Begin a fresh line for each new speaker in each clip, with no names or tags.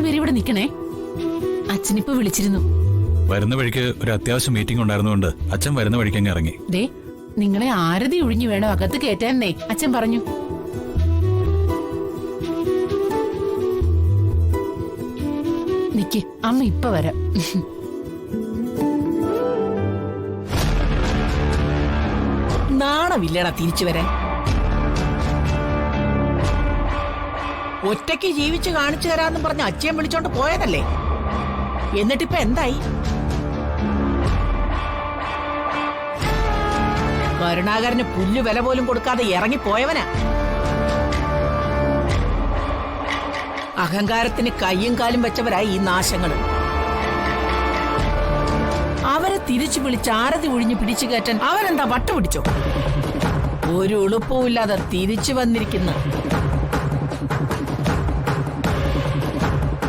പേര് ഇവിടെ നിക്കണേ. അച്ഛനിപ്പോ വിളിച്ചിരുന്നു.
വരുന്ന വഴിക്ക് ഒരു അത്യാവശ്യം മീറ്റിംഗ് ഉണ്ടായിരുന്നുകൊണ്ട് അച്ഛൻ വരുന്ന വഴിക്ക് അങ്ങ് ഇറങ്ങി.
ദേ, നിങ്ങളെ ആരതി ഒഴിഞ്ഞു വേണം അകത്ത് കേറ്റാനേ അച്ഛൻ പറഞ്ഞു. നിക്ക്, അമ്മ ഇപ്പൊ വരാം.
നാണമില്ലടാ തിരിച്ചു വരാൻ. ഒറ്റയ്ക്ക് ജീവിച്ച് കാണിച്ചു തരാന്ന് പറഞ്ഞ് അച്ഛൻ വിളിച്ചോണ്ട് പോയതല്ലേ, എന്നിട്ടിപ്പോ എന്തായി? കരുണാകരന് പുല്ല് വില പോലും കൊടുക്കാതെ ഇറങ്ങിപ്പോയവനാ. അഹങ്കാരത്തിന് കയ്യും കാലും വെച്ചവരായി ഈ നാശങ്ങള്. അവരെ തിരിച്ചു വിളിച്ച് ആരതി ഒഴിഞ്ഞു പിടിച്ചു കയറ്റാൻ അവരെന്താ വട്ടുപിടിച്ചോ? ഒരു എളുപ്പവുമില്ലാതെ തിരിച്ചു വന്നിരിക്കുന്നു.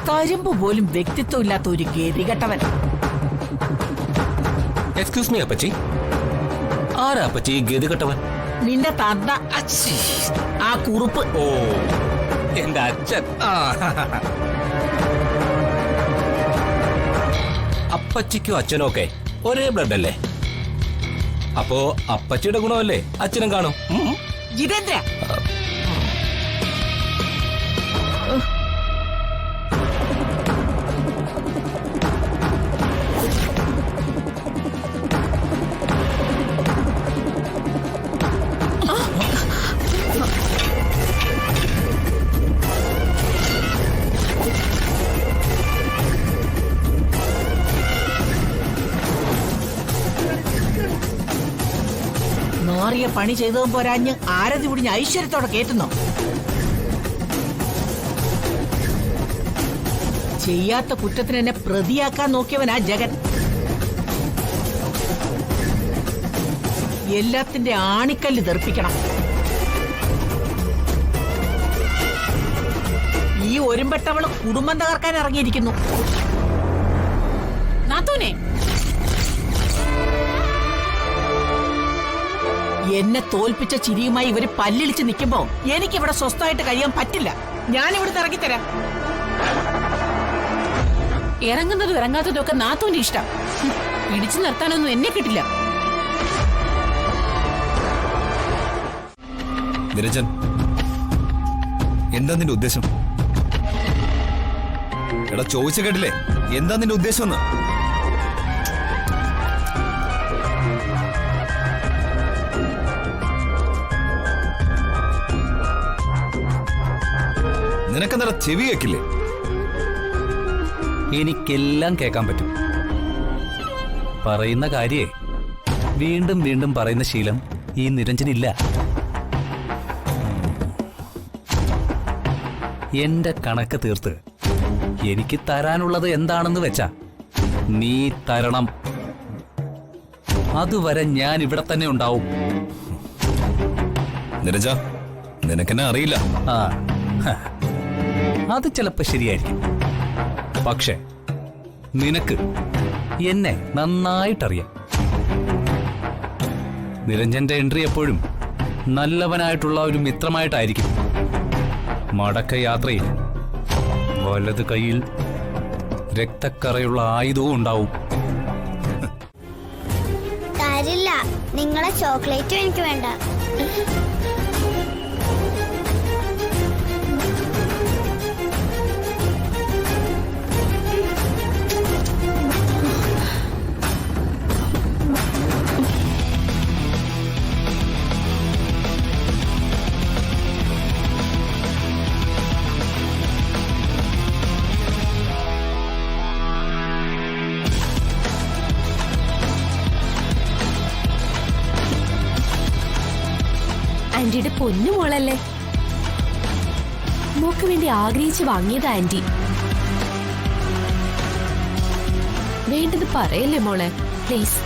തരുമ്പ് പോലും വ്യക്തിത്വം ഇല്ലാത്ത ഒരു ഗതികെട്ടവൻ.
എക്സ്ക്യൂസ് മീ അപ്പച്ചി, ആരാ അപ്പച്ചി ഗതികെട്ടവൻ?
നിന്റെ തന്ത, ആ കുറുപ്പ്.
ഓ, എന്റെ അച്ഛൻ. അപ്പച്ചിക്കും അച്ഛനും ഒക്കെ ഒരേ ബ്ലഡ് അല്ലേ? അപ്പോ അപ്പച്ചിയുടെ ഗുണമല്ലേ അച്ഛനും കാണും.
ജിതേന്ദ്ര, മാറിയ പണി ചെയ്തതും പോരാഞ്ഞ് ആരതി കുടിഞ്ഞ് ഐശ്വര്യത്തോടെ കേറ്റുന്നു. ചെയ്യാത്ത കുറ്റത്തിന് എന്നെ പ്രതിയാക്കാൻ നോക്കിയവനാ ജഗൻ. എല്ലാത്തിന്റെ ആണിക്കല്ല് തെറിപ്പിക്കണം. ഈ ഒരുമ്പെട്ടവള് കുടുംബം തകർക്കാൻ ഇറങ്ങിയിരിക്കുന്നു.
നാത്തൂനെ,
എന്നെ തോൽപ്പിച്ച ചിരിയുമായി ഇവര് പല്ലിളിച്ച് നിൽക്കുമ്പോ എനിക്കിവിടെ സ്വസ്ഥമായിട്ട് കഴിയാൻ പറ്റില്ല. ഞാനിവിടുന്ന് ഇറങ്ങിത്തരാം.
ഇറങ്ങുന്നതും ഇറങ്ങാത്തതും ഒക്കെ നാത്തൂന്റെ ഇഷ്ടം. ഇടിച്ചു നിർത്താനൊന്നും എന്നെ കിട്ടില്ല.
നിരഞ്ജൻ, എന്താ നിന്റെ ഉദ്ദേശം? എടാ, ചോദിച്ചു കേട്ടില്ലേ, എന്താ നിന്റെ ഉദ്ദേശം എന്ന്? നിനക്കെന്താ ചെവി കേക്കില്ലേ?
എനിക്കെല്ലാം കേൾക്കാൻ പറ്റും. പറയുന്ന കാര്യേ വീണ്ടും വീണ്ടും പറയുന്ന ശീലം ഈ നിരഞ്ജനില്ല. എന്റെ കണക്ക് തീർത്ത് എനിക്ക് തരാനുള്ളത് എന്താണെന്ന് വെച്ചാ നീ തരണം. അതുവരെ ഞാൻ ഇവിടെ തന്നെ ഉണ്ടാവും.
നിരജ, നിനക്കെന്നെ അറിയില്ല.
ആ, അത് ചിലപ്പോ ശരിയായിരിക്കും. പക്ഷെ നിനക്ക് എന്നെ നന്നായിട്ടറിയാം. നിരഞ്ജന്റെ എൻട്രി എപ്പോഴും നല്ലവനായിട്ടുള്ള ഒരു മിത്രമായിട്ടായിരിക്കും. മടക്ക യാത്രയിൽ വലത് കൈയിൽ രക്തക്കറയുള്ള ആയുധവും ഉണ്ടാവും.
തരില്ല, നിങ്ങളെ ചോക്ലേറ്റും എനിക്ക് വേണ്ട.
ആന്റിയുടെ പൊന്നു മോളല്ലേ, മോക്ക് വേണ്ടി ആഗ്രഹിച്ച് വാങ്ങിയത് ആന്റി. വേണ്ടത് പറയല്ലേ മോളെ, പ്ലീസ്.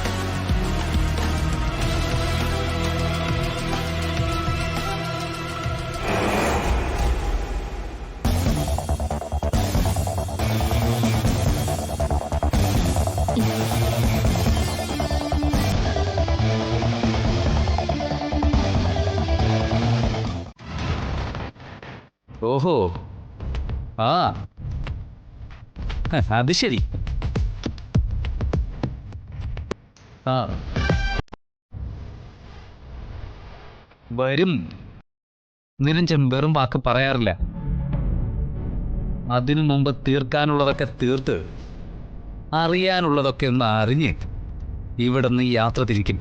ഓഹോ, ആ
അത് ശരി. ആ വരും. നിരഞ്ജൻ വെറും വാക്ക് പറയാറില്ല. അതിനു മുമ്പ് തീർക്കാനുള്ളതൊക്കെ തീർത്ത് അറിയാനുള്ളതൊക്കെ ഒന്ന് അറിഞ്ഞ് ഇവിടെ നിന്ന് യാത്ര തിരിക്കും.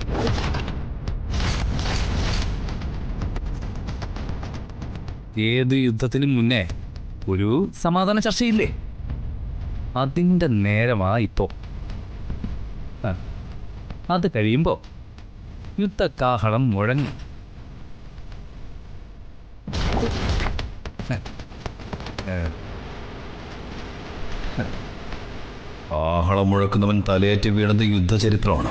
ഏത് യുദ്ധത്തിനും മുന്നേ ഒരു സമാധാന ചർച്ചയില്ലേ? അതിൻ്റെ നേരമാ ഇപ്പോ. അത് കഴിയുമ്പോൾ യുദ്ധക്കാഹളം മുഴങ്ങി.
കാഹളം മുഴക്കുന്നവൻ തലയേറ്റ് വീണത് യുദ്ധചരിത്രമാണ്.